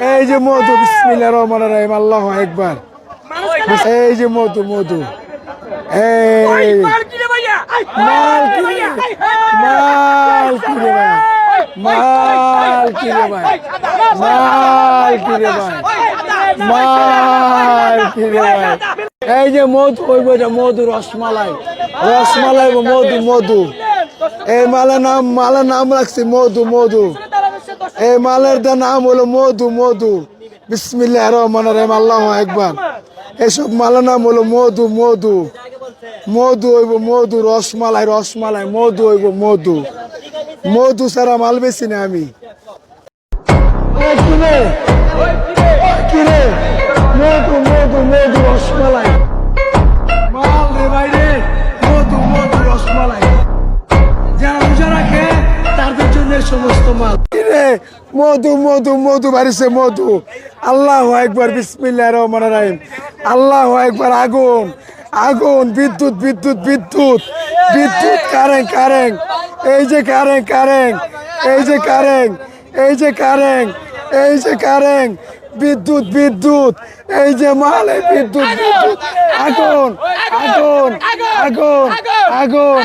এই যে মধু, বিসমিল্লাহির রহমানির রহিম, আল্লাহু আকবার। এই যে মধু, মধু, এই মাল কিরে ভাইয়া, মাল কিরে, মাল কিরে ভাই, মাল কিরে ভাই, মাল কিরে ভাই, মাল কিরে ভাই। এই যে মধু, ওই বইটা মধু, রসমালাই, রসমালাই, মধু, মধু। এই মালের নাম রাখছি মধু, মধু। এই মালের নাম হলো মধু, মধু। বিসমিল্লাহির রহমানির রহিম, আল্লাহু আকবার। এসব মালের নাম হলো মধু, মধু, মধু হইব মধু, রসমালাই, রসমালাই, মধু হইব মধু। মধু ছাড়া মাল বেশি না আমি। কিরে কিরে, মধু, মধু, মধু, রসমালাই, মাল রে ভাই রে, মধু, মধু, রসমালাই। যারা রোজা রাখে তাদের জন্য সমস্ত মাল। কিরে মধু, মধু, মধু বাড়িছে মধু। আল্লাহু আকবার, বিসমিল্লাহির রহমানির রহিম, আল্লাহু আকবার। আগুন, আগুন, বিদ্যুৎ, বিদ্যুৎ, বিদ্যুৎ, বিদ্যুৎ, কারেন্ট, কারেন্ট। এই যে কারেন্ট, কারেন্ট, এই যে কারেন্ট, এই যে কারেন্ট, এই যে কারেন্ট, বিদ্যুৎ, বিদ্যুৎ, এই যে মাল, এই বিদ্যুৎ, বিদ্যুৎ, আগুন, আগুন, আগুন, আগুন।